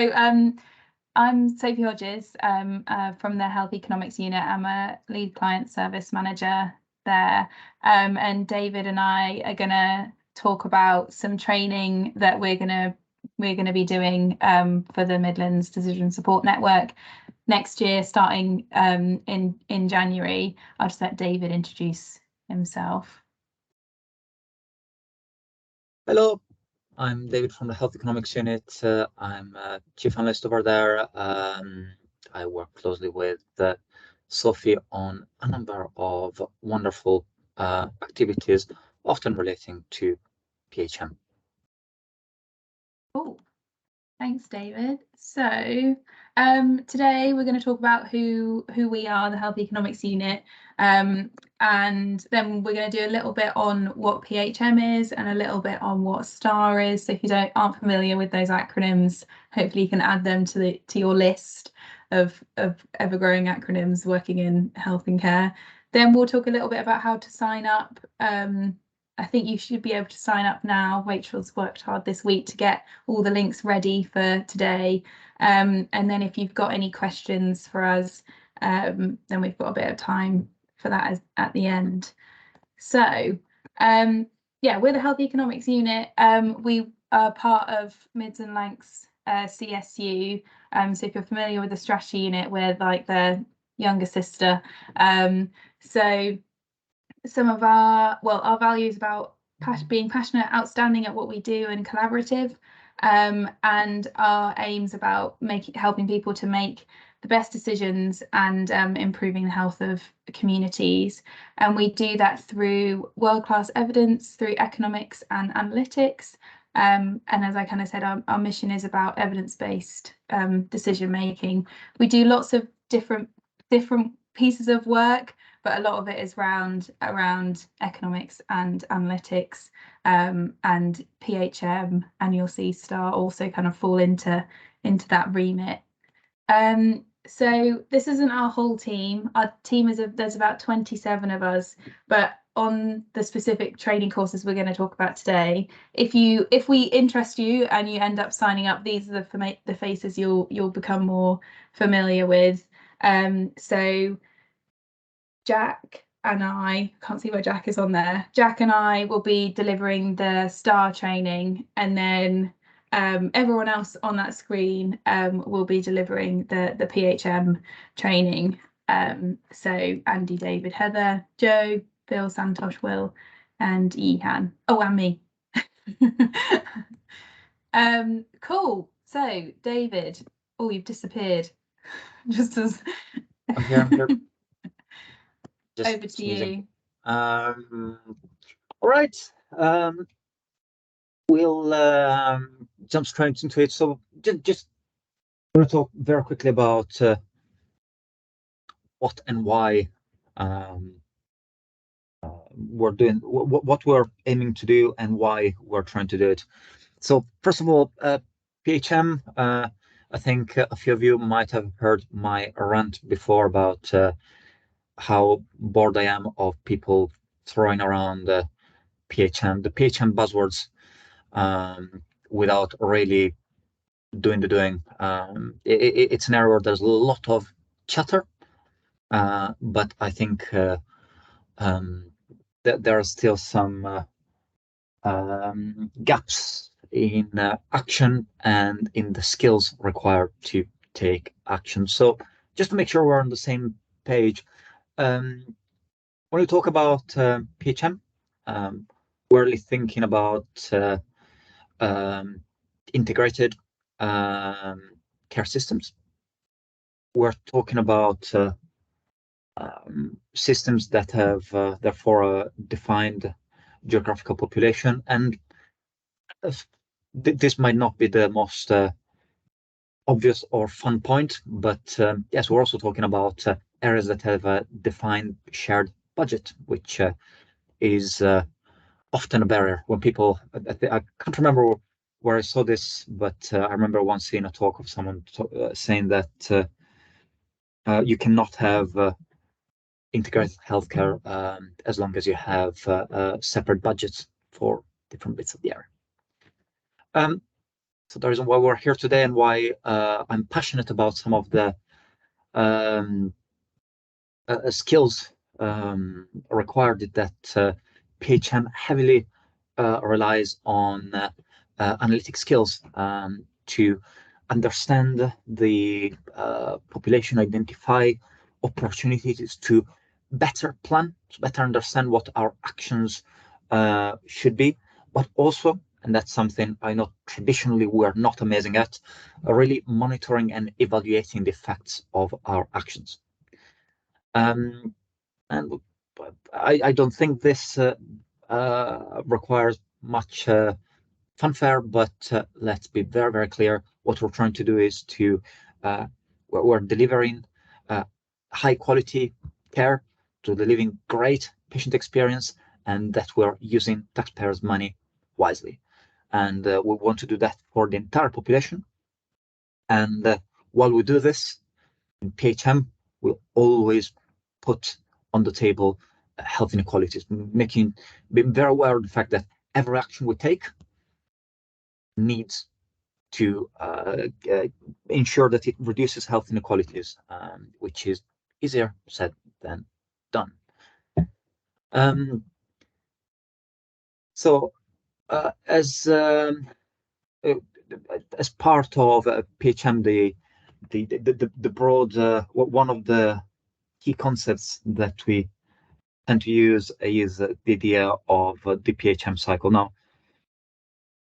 I'm Sophie Hodges from the Health Economics Unit. I'm a lead client service manager there, and David and I are going to talk about some training that we're going to be doing for the Midlands Decision Support Network next year, starting in January. I'll just let David introduce himself. Hello, I'm David from the Health Economics Unit. I'm a chief analyst over there. I work closely with Sophie on a number of wonderful activities, often relating to PHM. Cool. Thanks, David. So today we're going to talk about who we are, the Health Economics Unit, and then we're going to do a little bit on what PHM is and a little bit on what STAR is. So if you aren't familiar with those acronyms, hopefully you can add them to your list of ever-growing acronyms working in health and care. Then we'll talk a little bit about how to sign up. I think you should be able to sign up now. Rachel's worked hard this week to get all the links ready for today. And then if you've got any questions for us, then we've got a bit of time for that at the end. So, yeah, we're the Health Economics Unit. We are part of Mids and Lancs CSU. So if you're familiar with the strategy unit, we're like their younger sister. So some of our values about being passionate, outstanding at what we do, and collaborative, and our aims about helping people to make the best decisions and improving the health of communities. And we do that through world-class evidence, through economics and analytics. And as I kind of said, our mission is about evidence-based decision making. We do lots of different pieces of work, but a lot of it is around economics and analytics, and PHM, and you'll see STAR also kind of fall into that remit. So this isn't our whole team. Our team there's about 27 of us, but on the specific training courses we're going to talk about today, if we interest you and you end up signing up, these are the faces you'll become more familiar with. So Jack and I can't see where Jack is on there. Jack and I will be delivering the STAR training, and then everyone else on that screen will be delivering the PHM training. So Andy, David, Heather, Joe, Phil, Santosh, Will, and Ihan. Oh, and me. Cool. So David, oh, you've disappeared. Just as I'm here. Just over to sneezing. You. All right. We'll jump straight into it. So just going to talk very quickly about what and why we're doing what we're aiming to do and why we're trying to do it. So first of all, PHM. I think a few of you might have heard my rant before about how bored I am of people throwing around the PHM buzzwords without really doing the doing. It's an area where there's a lot of chatter, but I think that there are still some gaps in action and in the skills required to take action. So just to make sure we're on the same page, when we talk about PHM, we're really thinking about integrated care systems. We're talking about systems that have therefore a defined geographical population, and this might not be the most obvious or fun point, but yes, we're also talking about areas that have a defined shared budget, which is often a barrier when people, I can't remember where I saw this, but I remember once seeing a talk of someone saying that you cannot have integrated healthcare as long as you have separate budgets for different bits of the area. So the reason why we're here today and why I'm passionate about some of the skills required that PHM heavily relies on analytic skills to understand the population, identify opportunities to better plan, to better understand what our actions should be, but also, and that's something I know traditionally we're not amazing at, really monitoring and evaluating the effects of our actions. And I don't think this requires much fanfare, but let's be very, very clear. What we're trying to do is to we're delivering high quality care, to delivering great patient experience, and that we're using taxpayers' money wisely. And we want to do that for the entire population. And while we do this, in PHM, we'll always put on the table health inequalities, being very aware of the fact that every action we take needs to ensure that it reduces health inequalities, which is easier said than done. So as part of PHM, the broad one of the key concepts that we tend to use is the idea of the PHM cycle. Now,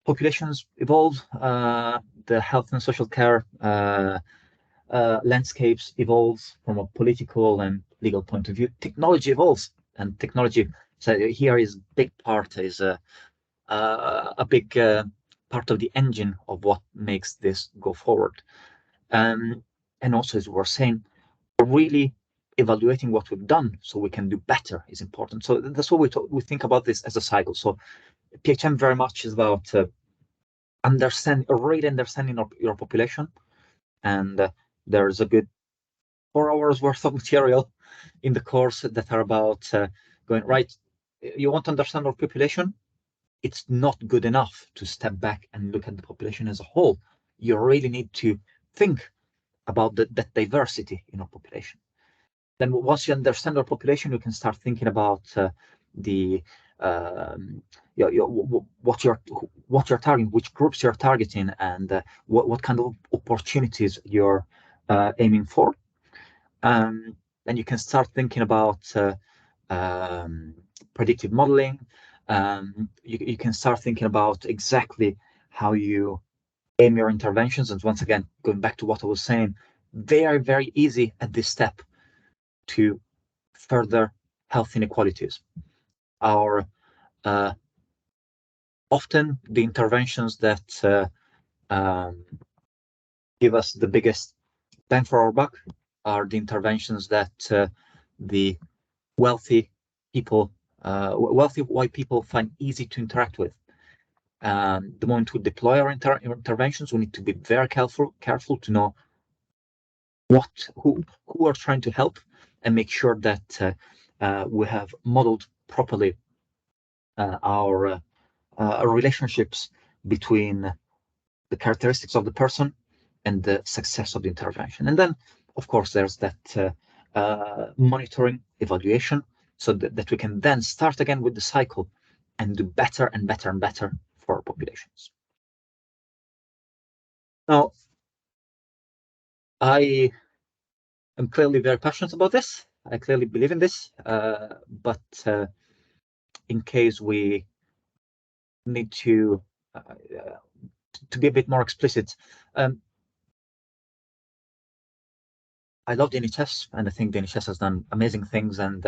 populations evolve, the health and social care landscapes evolve from a political and legal point of view. Technology evolves, and technology. So here is big part is a big part of the engine of what makes this go forward. And also, as we're saying, really evaluating what we've done so we can do better is important. So that's what we think about this as a cycle. So PHM very much is about really understanding of your population, and there's a good 4 hours worth of material in the course that are about going right. You want to understand our population. It's not good enough to step back and look at the population as a whole. You really need to think about that diversity in our population. Then once you understand our population, you can start thinking about what you're targeting, which groups you're targeting, and what kind of opportunities you're aiming for. Then you can start thinking about predictive modeling. You can start thinking about exactly how you aim your interventions. And once again, going back to what I was saying, very, very easy at this step to further health inequalities. Our often the interventions that give us the biggest bang for our buck are the interventions that the wealthy white people find easy to interact with. The moment we deploy our interventions, we need to be very careful to know who we're trying to help, and make sure that we have modeled properly our relationships between the characteristics of the person and the success of the intervention. And then, of course, there's that monitoring, evaluation, so that we can then start again with the cycle and do better and better and better for our populations. Now, I am clearly very passionate about this. I clearly believe in this, but in case we need to be a bit more explicit, I love the NHS, and I think the NHS has done amazing things, and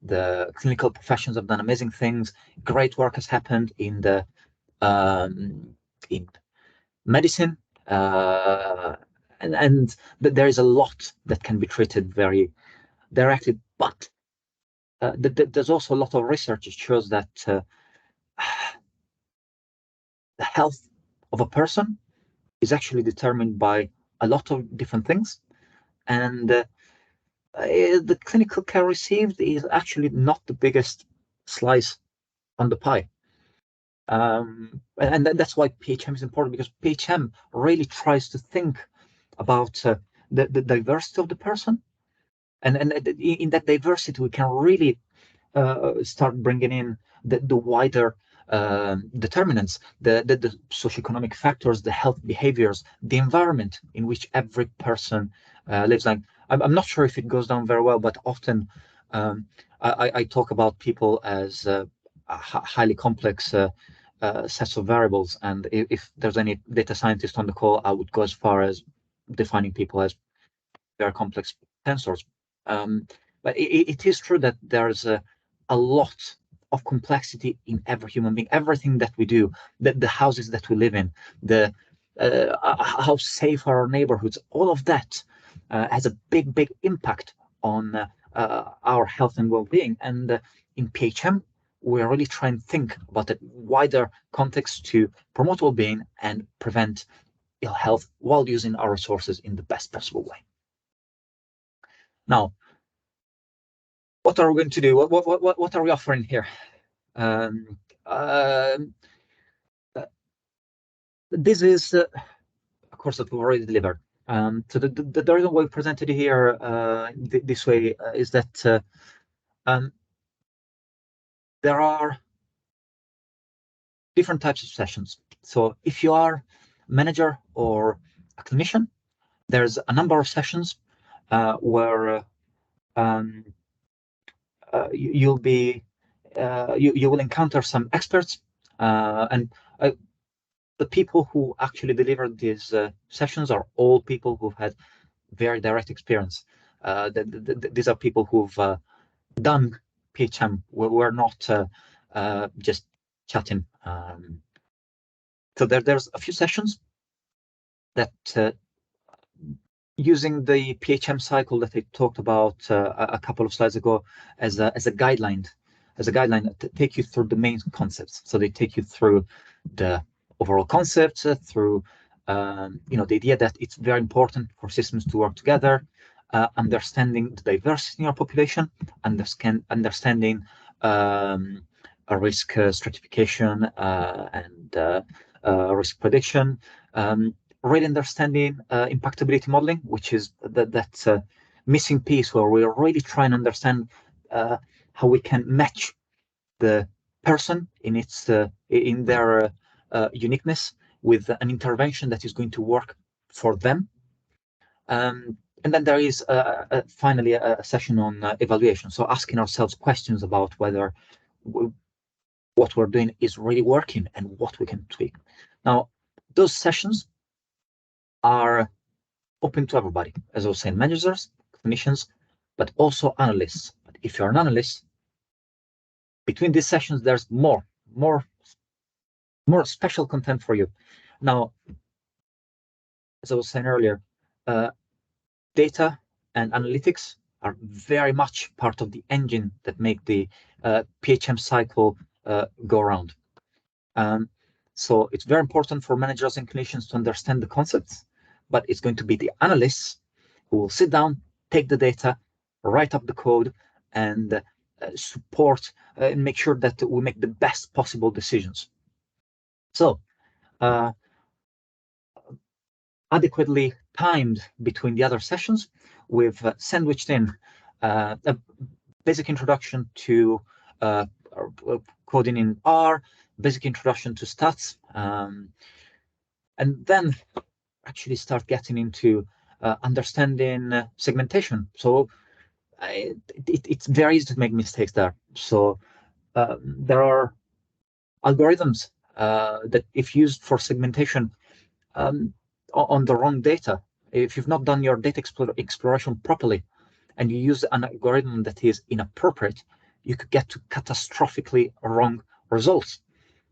the clinical professions have done amazing things. Great work has happened in the in medicine, and there is a lot that can be treated very directly, but there's also a lot of research that shows that the health of a person is actually determined by a lot of different things, and the clinical care received is actually not the biggest slice on the pie. And that's why PHM is important, because PHM really tries to think about the diversity of the person, and in that diversity we can really start bringing in the wider determinants, the socioeconomic factors, the health behaviors, the environment in which every person lives. Like, I'm not sure if it goes down very well, but often I talk about people as highly complex sets of variables, and if there's any data scientist on the call, I would go as far as defining people as very complex tensors. But it is true that there's a lot of complexity in every human being. Everything that we do, the houses that we live in, the how safe are our neighborhoods, all of that has a big impact on our health and well-being. And in PHM, we're really trying to think about a wider context to promote well-being and prevent ill health while using our resources in the best possible way. Now, what are we going to do? What are we offering here? This is a course that we've already delivered. So the reason why we presented it here this way is that there are different types of sessions. So if you are a manager or a clinician, there's a number of sessions where you'll be you will encounter some experts, and the people who actually deliver these sessions are all people who've had very direct experience. These are people who've done PHM. We're not just chatting. So there's a few sessions that using the PHM cycle that I talked about a couple of slides ago as a guideline, to take you through the main concepts. So they take you through the overall concepts, through the idea that it's very important for systems to work together, understanding the diversity in our population, understanding a risk stratification and risk prediction, really understanding impactability modeling, which is that missing piece where we're really trying to understand how we can match the person in their uniqueness with an intervention that is going to work for them. And then there is finally a session on evaluation. So asking ourselves questions about whether what we're doing is really working and what we can tweak. Now, those sessions are open to everybody, as I was saying, managers, clinicians, but also analysts. But if you're an analyst, between these sessions, there's more special content for you. Now, as I was saying earlier, data and analytics are very much part of the engine that make the PHM cycle go around. So it's very important for managers and clinicians to understand the concepts, but it's going to be the analysts who will sit down, take the data, write up the code, and support and make sure that we make the best possible decisions. So adequately timed between the other sessions, we've sandwiched in a basic introduction to coding in R, basic introduction to stats, and then actually start getting into understanding segmentation. So it's very easy to make mistakes there. So there are algorithms that, if used for segmentation on the wrong data, if you've not done your data exploration properly and you use an algorithm that is inappropriate, you could get to catastrophically wrong results.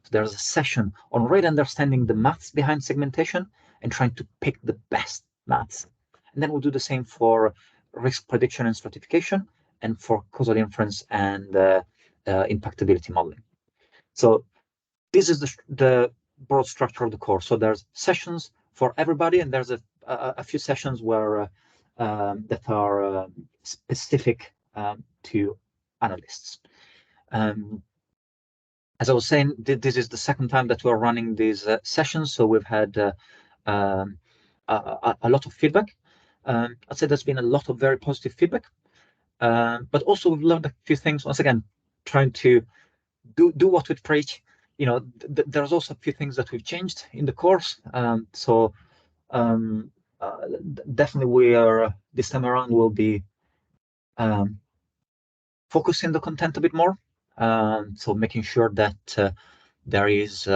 So there's a session on really understanding the maths behind segmentation and trying to pick the best maths. And then we'll do the same for risk prediction and stratification, and for causal inference and impactability modeling. So this is the broad structure of the course. So there's sessions for everybody, and there's a few sessions where that are specific to analysts. as I was saying, this is the second time that we're running these sessions, so we've had a lot of feedback. I'd say there's been a lot of very positive feedback, but also we've learned a few things. Once again, trying to do what we preach. There's also a few things that we've changed in the course. Definitely we are this time around we'll be focusing the content a bit more. So making sure that there is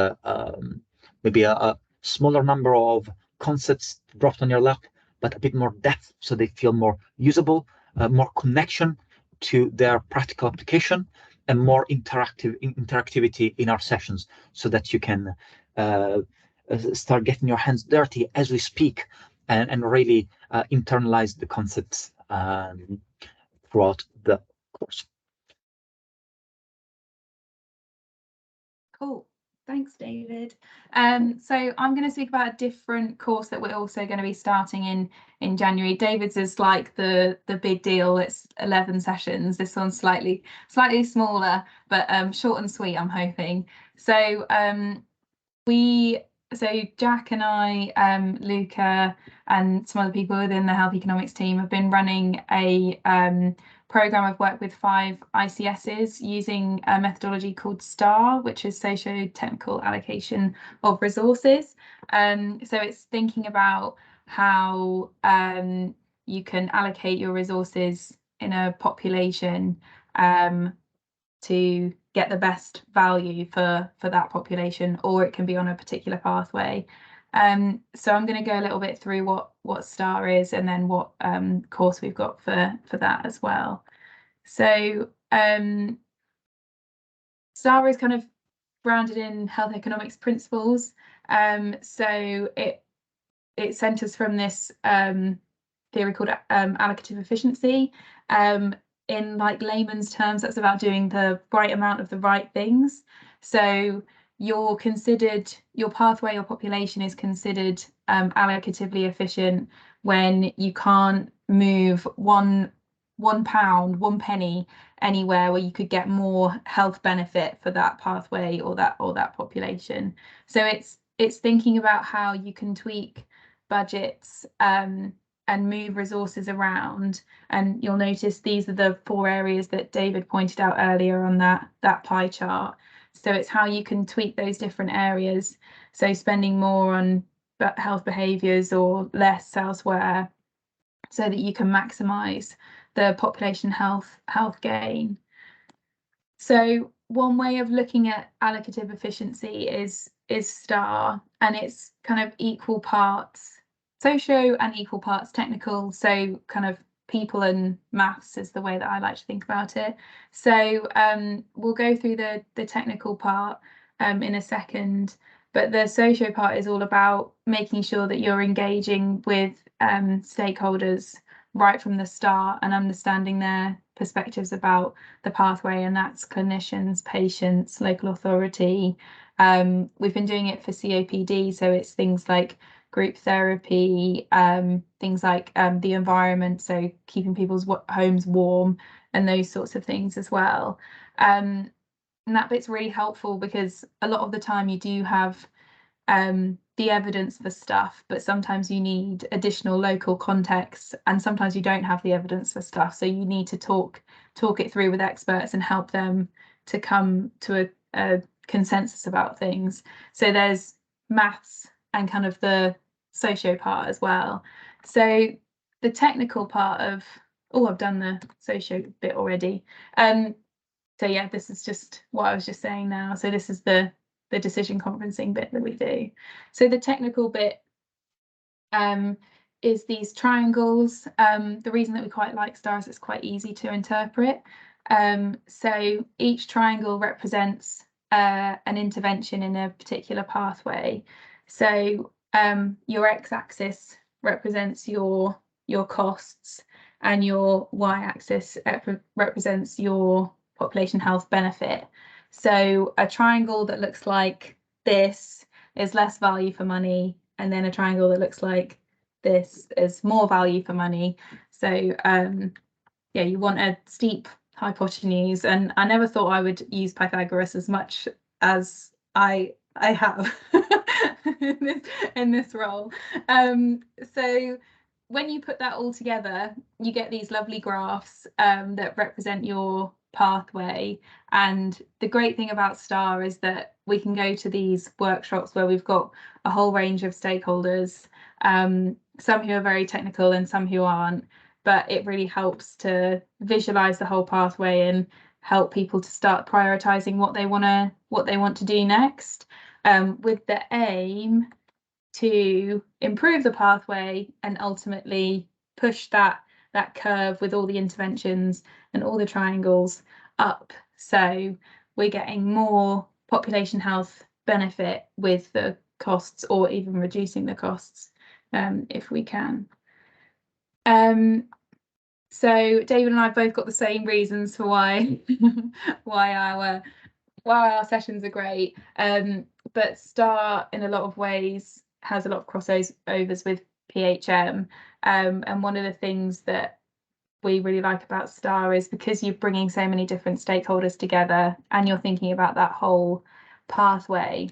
maybe a smaller number of concepts dropped on your lap, but a bit more depth so they feel more usable, more connection to their practical application, and more interactivity in our sessions so that you can start getting your hands dirty as we speak and really internalize the concepts throughout the course. Cool. Thanks, David. So I'm going to speak about a different course that we're also going to be starting in January. David's is like the big deal. It's 11 sessions. This one's slightly smaller, but short and sweet, I'm hoping. So Jack and I, Luca, and some other people within the health economics team have been running a program of work with 5 ICSs using a methodology called STAR, which is socio-technical allocation of resources. So it's thinking about how you can allocate your resources in a population to get the best value for that population, or it can be on a particular pathway. So I'm going to go a little bit through what STAR is and then what course we've got for that as well. So STAR is kind of grounded in health economics principles. So it centers from this theory called allocative efficiency. In like layman's terms, that's about doing the right amount of the right things. So your pathway or population is considered allocatively efficient when you can't move one pound, 1 penny anywhere where you could get more health benefit for that pathway or that population. So it's thinking about how you can tweak budgets and move resources around. And you'll notice these are the 4 areas that David pointed out earlier on that pie chart. So it's how you can tweak those different areas. So spending more on health behaviours or less elsewhere, so that you can maximise the population health gain. So one way of looking at allocative efficiency is STAR, and it's kind of equal parts socio and equal parts technical. So kind of people and maths is the way that I like to think about it. So we'll go through the technical part in a second, but the socio part is all about making sure that you're engaging with stakeholders right from the start and understanding their perspectives about the pathway, and that's clinicians, patients, local authority. We've been doing it for COPD, so it's things like group therapy, things like the environment, so keeping people's homes warm and those sorts of things as well. And that bit's really helpful because a lot of the time you do have the evidence for stuff, but sometimes you need additional local context, and sometimes you don't have the evidence for stuff, so you need to talk it through with experts and help them to come to a consensus about things. So there's maths and kind of the socio part as well. So the technical part of I've done the socio bit already. So yeah, this is just what I was just saying now. So this is the decision conferencing bit that we do. So the technical bit is these triangles. The reason that we quite like STAR is it's quite easy to interpret. So each triangle represents an intervention in a particular pathway. So your x-axis represents your costs, and your y-axis represents your population health benefit. So a triangle that looks like this is less value for money, and then a triangle that looks like this is more value for money. So yeah, you want a steep hypotenuse, and I never thought I would use Pythagoras as much as I have in this role. So when you put that all together, you get these lovely graphs that represent your pathway. And the great thing about STAR is that we can go to these workshops where we've got a whole range of stakeholders, some who are very technical and some who aren't, but it really helps to visualize the whole pathway and help people to start prioritizing what they want to do next, with the aim to improve the pathway and ultimately push that curve with all the interventions and all the triangles up, so we're getting more population health benefit with the costs, or even reducing the costs if we can. So David and I both got the same reasons for why why our sessions are great, but STAR in a lot of ways has a lot of crossovers with PHM, and one of the things that we really like about STAR is because you're bringing so many different stakeholders together and you're thinking about that whole pathway,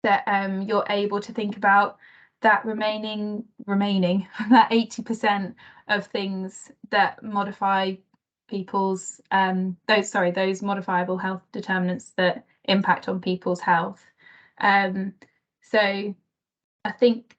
that you're able to think about that remaining that 80% of things that modify people's those modifiable health determinants that impact on people's health. So I think,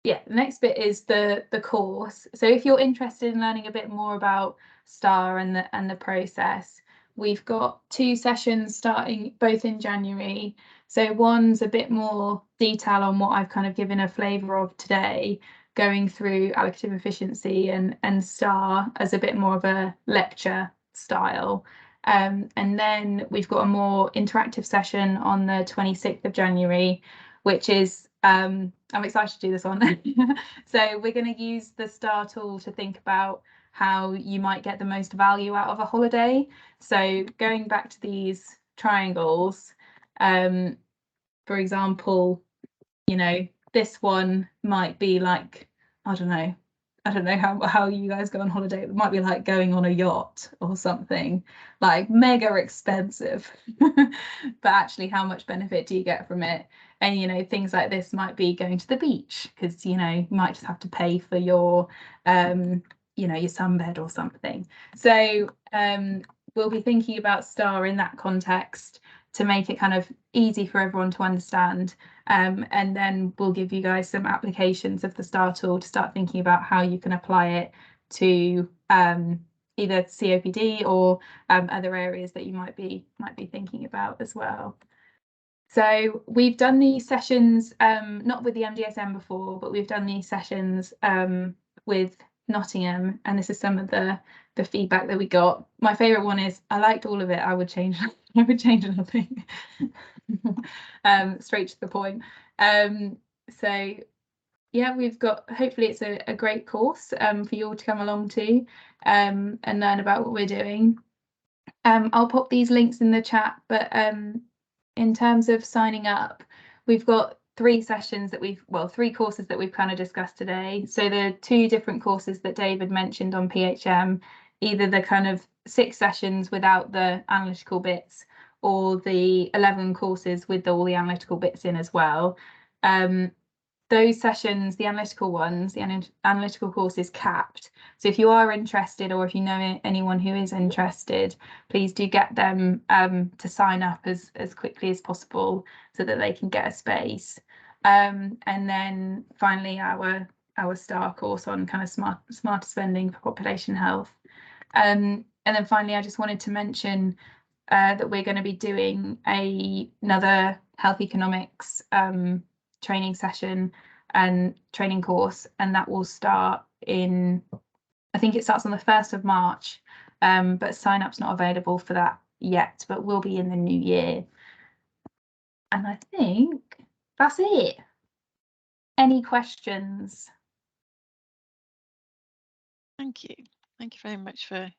yeah, the next bit is the course. So if you're interested in learning a bit more about STAR and the process, we've got 2 sessions starting both in January. So one's a bit more detail on what I've kind of given a flavour of today, going through allocative efficiency and STAR as a bit more of a lecture style. And then we've got a more interactive session on the 26th of January, which is, I'm excited to do this one. So we're going to use the STAR tool to think about how you might get the most value out of a holiday. So going back to these triangles, for example, you know, this one might be like, I don't know how you guys go on holiday. It might be like going on a yacht or something, like mega expensive. But actually, how much benefit do you get from it? And, you know, things like this might be going to the beach, because, you know, you might just have to pay for your, you know, your sunbed or something. So we'll be thinking about STAR in that context to make it kind of easy for everyone to understand. And then we'll give you guys some applications of the STAR tool to start thinking about how you can apply it to either COPD or other areas that you might be thinking about as well. So we've done these sessions, not with the MDSN before, but we've done these sessions with Nottingham, and this is some of the feedback that we got. My favourite one is, I liked all of it. I would change nothing. Straight to the point. So yeah, we've got, hopefully it's a great course for you all to come along to and learn about what we're doing. I'll pop these links in the chat, but in terms of signing up, we've got 3 sessions that three courses that we've kind of discussed today. So the 2 different courses that David mentioned on PHM, either the kind of 6 sessions without the analytical bits, or the 11 courses with all the analytical bits in as well. Those sessions, the analytical ones, the analytical course is capped. So if you are interested, or if you know anyone who is interested, please do get them to sign up as quickly as possible so that they can get a space. And then finally our STAR course on kind of smarter spending for population health. And then finally, I just wanted to mention that we're going to be doing another health economics training session and training course, and that will start in, I think it starts on the 1st of March, but sign up's not available for that yet, but will be in the new year. And I think that's it. Any questions? Thank you very much for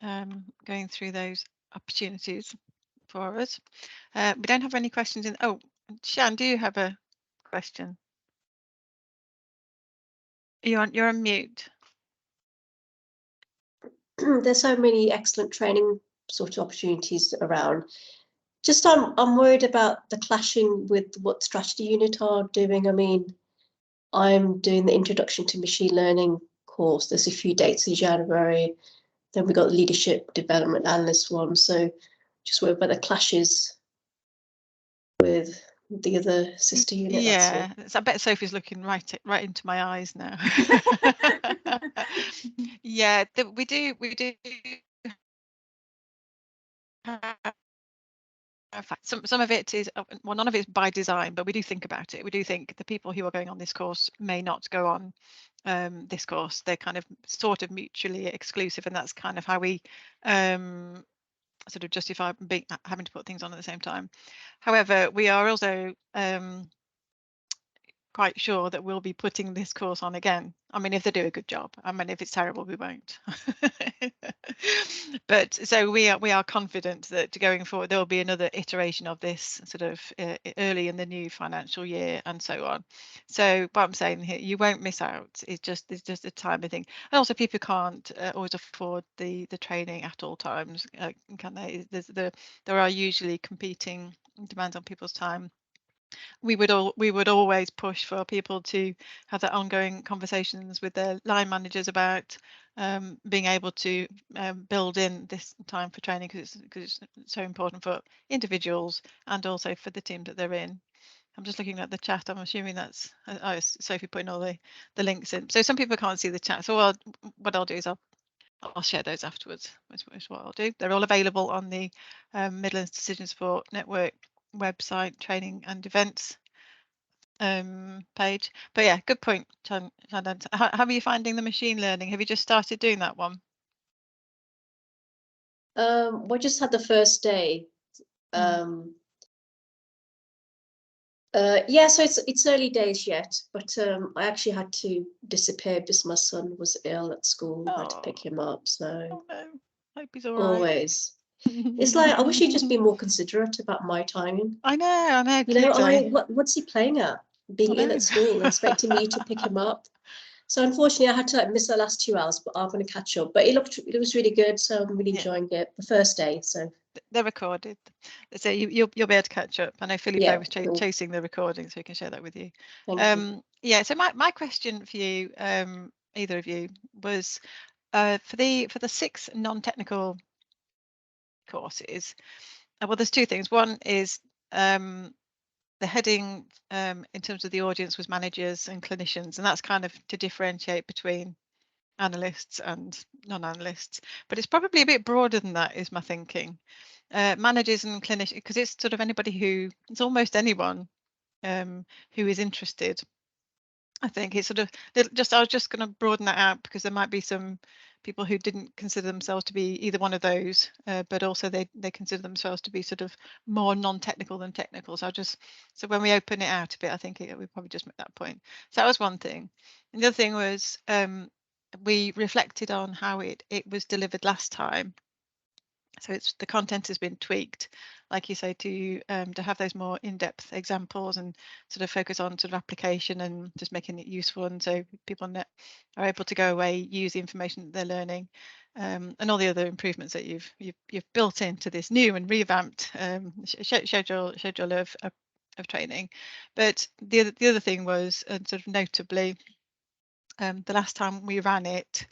going through those opportunities for us. We don't have any questions in. Oh, Shan, do you have a question? You're on mute. There's so many excellent training sort of opportunities around. Just I'm worried about the clashing with what strategy unit are doing. I mean, I'm doing the introduction to machine learning course. There's a few dates in January. Then we got the leadership development analyst one. So just worried about the clashes with the other sister unit. Yeah, so I bet Sophie's looking right into my eyes now. Yeah, we do. In fact, some of it is, well, none of it's by design, but we do think about it. We do think the people who are going on this course may not go on this course. They're kind of sort of mutually exclusive, and that's kind of how we sort of justify having to put things on at the same time. However, we are also quite sure that we'll be putting this course on again. I mean, if they do a good job. I mean, if it's terrible, we won't. But so we are confident that going forward there will be another iteration of this sort of early in the new financial year and so on. So what I'm saying here, you won't miss out. It's just a timing thing. And also people can't always afford the training at all times, can they? There are usually competing demands on people's time. We would always push for people to have that ongoing conversations with their line managers about being able to build in this time for training, because it's so important for individuals and also for the team that they're in. I'm just looking at the chat. I'm assuming that's Sophie putting all the links in. So some people can't see the chat. So what I'll do is I'll share those afterwards. Is what I'll do. They're all available on the Midlands Decision Support Network website, training and events page. But yeah, good point, Shannon. How are you finding the machine learning? Have you just started doing that one? We just had the first day. Yeah, so it's early days yet, but I actually had to disappear because my son was ill at school. I had to pick him up, so oh no, hope he's all always. It's like I wish he'd just be more considerate about my timing. I know. You know, what's he playing at? Being ill at school, expecting me to pick him up. So unfortunately, I had to miss the last 2 hours, but I'm going to catch up. But it was really good, so I'm really enjoying it. The first day, so they're recorded, so you'll be able to catch up. I know Philippe was chasing the recording, so we can share that with you. Thank you. Yeah. So my question for you, either of you, was for the 6 non-technical courses. Well, there's 2 things. One is the heading in terms of the audience was managers and clinicians, and that's kind of to differentiate between analysts and non-analysts, but it's probably a bit broader than that, is my thinking. Managers and clinicians, because it's sort of it's almost anyone who is interested. I think it's sort of I was just going to broaden that out, because there might be some people who didn't consider themselves to be either one of those, but also they consider themselves to be sort of more non-technical than technical. So when we open it out a bit, I think we probably just make that point. So that was one thing. And the other thing was we reflected on how it was delivered last time. So the content has been tweaked, like you say, to have those more in-depth examples and sort of focus on sort of application and just making it useful, and so people are able to go away, use the information that they're learning, and all the other improvements that you've built into this new and revamped schedule of training. But the other thing was, sort of notably, the last time we ran it,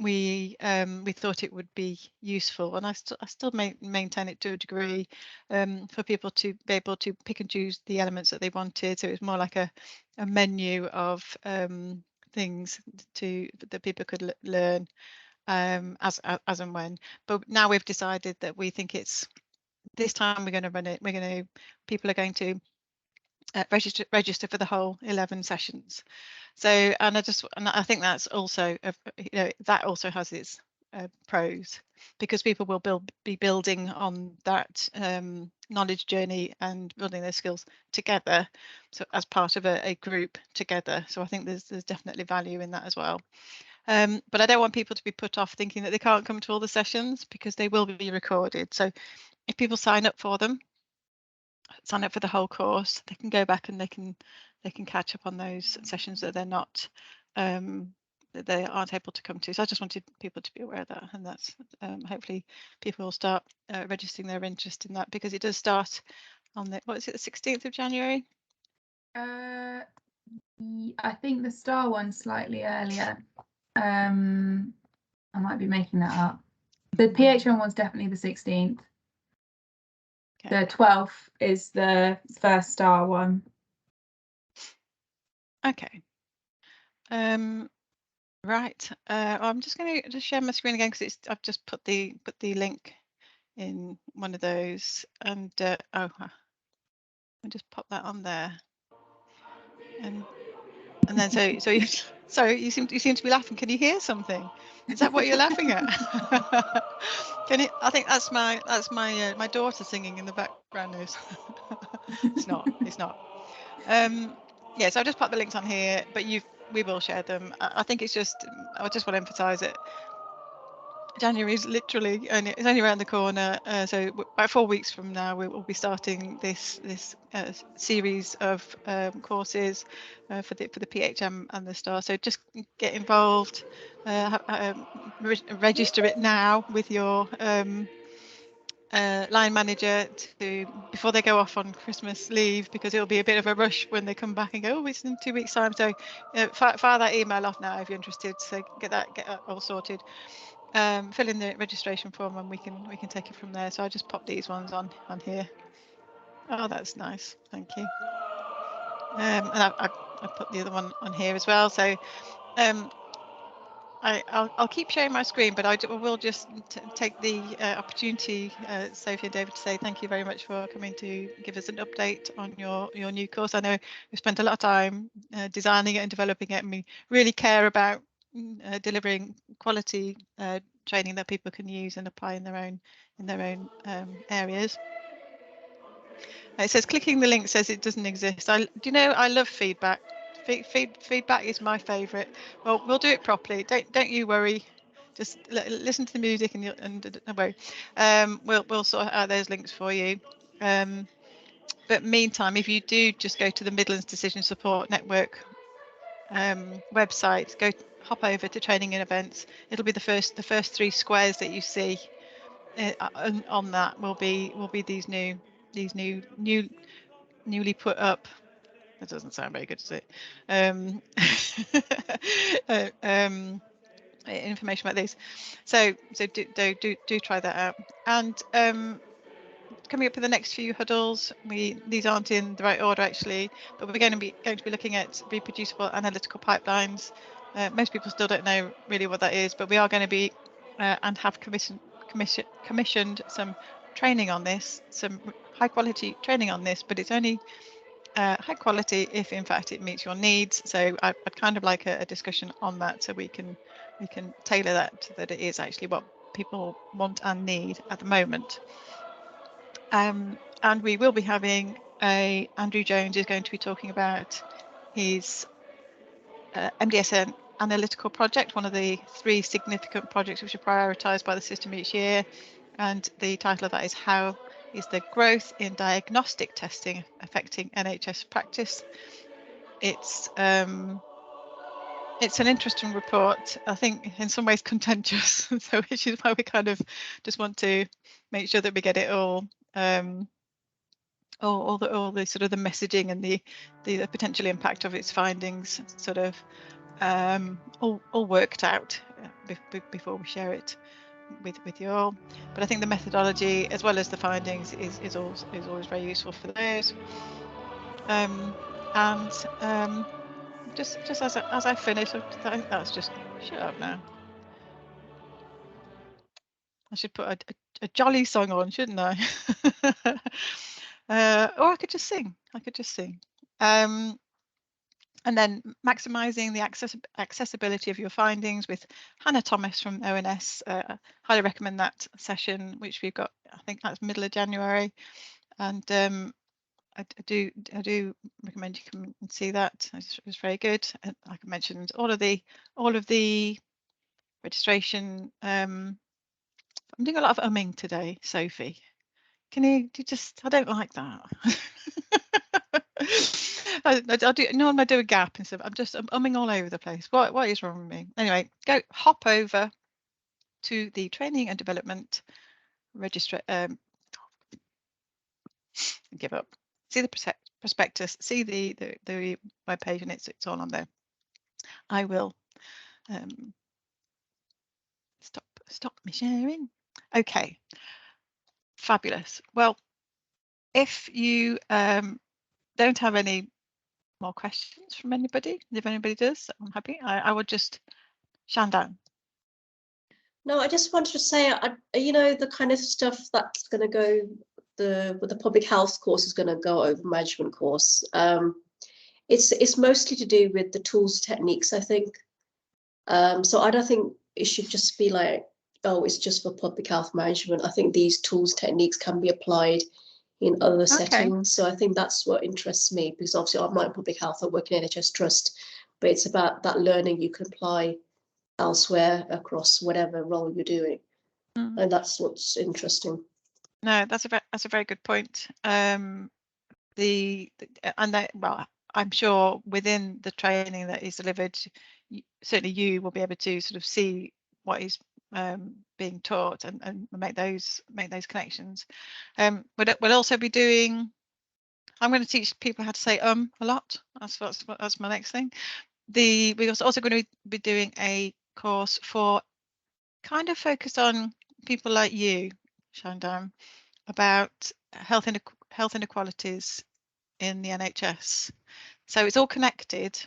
we thought it would be useful, and I still maintain it to a degree, for people to be able to pick and choose the elements that they wanted. So it was more like a menu of things that people could learn as and when. But now we've decided that we think it's this time we're going to run it. People are going to register for the whole 11 sessions. So, and I think that's also, that also has its pros, because people will be building on that knowledge journey and building their skills together, so as part of a group together. So I think there's definitely value in that as well. But I don't want people to be put off thinking that they can't come to all the sessions, because they will be recorded. So if people sign up for the whole course, they can go back and they can catch up on those sessions that they're not that they aren't able to come to. So I just wanted people to be aware of that, and that's hopefully people will start registering their interest in that, because it does start on the, what is it, the 16th of January? I think the STAR one's slightly earlier. I might be making that up. The PHM one's definitely the 16th. Okay. The 12th is the first STAR one. Okay. Right. I'm just going to share my screen again, because I've just put the link in one of those, and oh, I'll just pop that on there, and then so you, sorry, you seem to be laughing. Can you hear something? Is that what you're laughing at? Can it? I think that's my daughter singing in the background. It's not. It's not. Yeah, so I've just put the links on here, but we will share them. I think it's just, I just want to emphasize it. January is literally, it's only around the corner. So about 4 weeks from now, we will be starting this series of courses for the PHM and the STAR. So just get involved, register it now with your line manager before they go off on Christmas leave, because it'll be a bit of a rush when they come back and go, oh, it's in 2 weeks time. So fire that email off now if you're interested. So get that all sorted. Fill in the registration form, and we can take it from there. So I just pop these ones on here. Oh, that's nice, thank you. And I put the other one on here as well. So I'll keep sharing my screen, but I will just take the opportunity, Sophie and David, to say thank you very much for coming to give us an update on your new course. I know we spent a lot of time designing it and developing it, and we really care about delivering quality training that people can use and apply in their own areas. It says clicking the link says it doesn't exist. Do you know, I love feedback. Feedback is my favourite. Well, we'll do it properly. Don't you worry. Just listen to the music and don't worry. We'll sort out those links for you. But meantime, if you do just go to the Midlands Decision Support Network website, hop over to training and events. It'll be the first 3 squares that you see on that will be these newly put up. That doesn't sound very good, does it? Information about these. So do try that out. And coming up for the next few huddles, these aren't in the right order actually, but we're going to be looking at reproducible analytical pipelines. Most people still don't know really what that is, but we are going to be and have commissioned some training on this, some high quality training on this, but it's only high quality if in fact it meets your needs. So I'd kind of like a discussion on that, so we can tailor that so that it is actually what people want and need at the moment. And we will be having Andrew Jones is going to be talking about his MDSN analytical project, one of the 3 significant projects which are prioritised by the system each year. And the title of that is How is the Growth in Diagnostic Testing Affecting NHS Practice? It's an interesting report, I think in some ways contentious, so which is why we kind of just want to make sure that we get it all the sort of the messaging and the potential impact of its findings sort of all worked out before we share it with you all. But I think the methodology as well as the findings is always very useful for those. Just as I finish, I think that's just shut up now. I should put a jolly song on, shouldn't I? Or I could just sing. And then maximising the accessibility of your findings with Hannah Thomas from ONS. Highly recommend that session, which we've got, I think that's middle of January. And I do recommend you come and see that. It was very good. And like I mentioned, all of the registration. I'm doing a lot of umming today, Sophie. Can you just? I don't like that. I'll do. No, I do a gap instead. I'm umming all over the place. What is wrong with me? Anyway, hop over to the training and development register. Give up. See the prospectus. See the web page, and it's all on there. I will stop me sharing. Okay. Fabulous. Well, if you don't have any more questions from anybody, if anybody does, I'm happy. I would just shine down. No, I just wanted to say, you know, the kind of stuff that's going to go, the public health course is going to go over management course. It's mostly to do with the tools, techniques, I think. So I don't think it should just be like, oh, it's just for public health management. I think these tools, techniques can be applied in other settings. So I think that's what interests me, because obviously I'm not in public health, I work in NHS Trust, but it's about that learning you can apply elsewhere across whatever role you're doing. And that's what's interesting. No, that's a very good point. Well, I'm sure within the training that is delivered, certainly you will be able to sort of see what is being taught and make those connections. We'll also be doing. I'm going to teach people how to say a lot. That's my next thing. We're also going to be doing a course for kind of focused on people like you, Shandam, about health inequalities in the NHS. So it's all connected,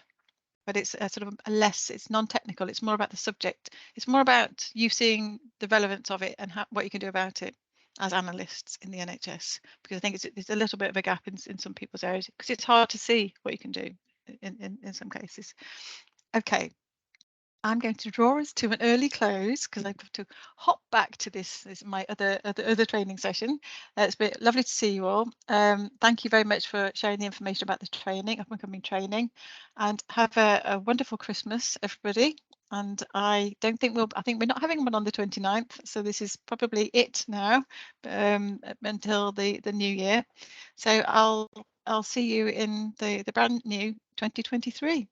but it's a sort of it's non-technical. It's more about the subject. It's more about you seeing the relevance of it and what you can do about it as analysts in the NHS, because I think it's a little bit of a gap in some people's areas, because it's hard to see what you can do in some cases. Okay. I'm going to draw us to an early close because I've got to hop back to this is my other training session. It's been lovely to see you all. Thank you very much for sharing the information about the training, up and coming training, and have a wonderful Christmas, everybody. And I think we're not having one on the 29th, so this is probably it now until the new year. So I'll see you in the brand new 2023.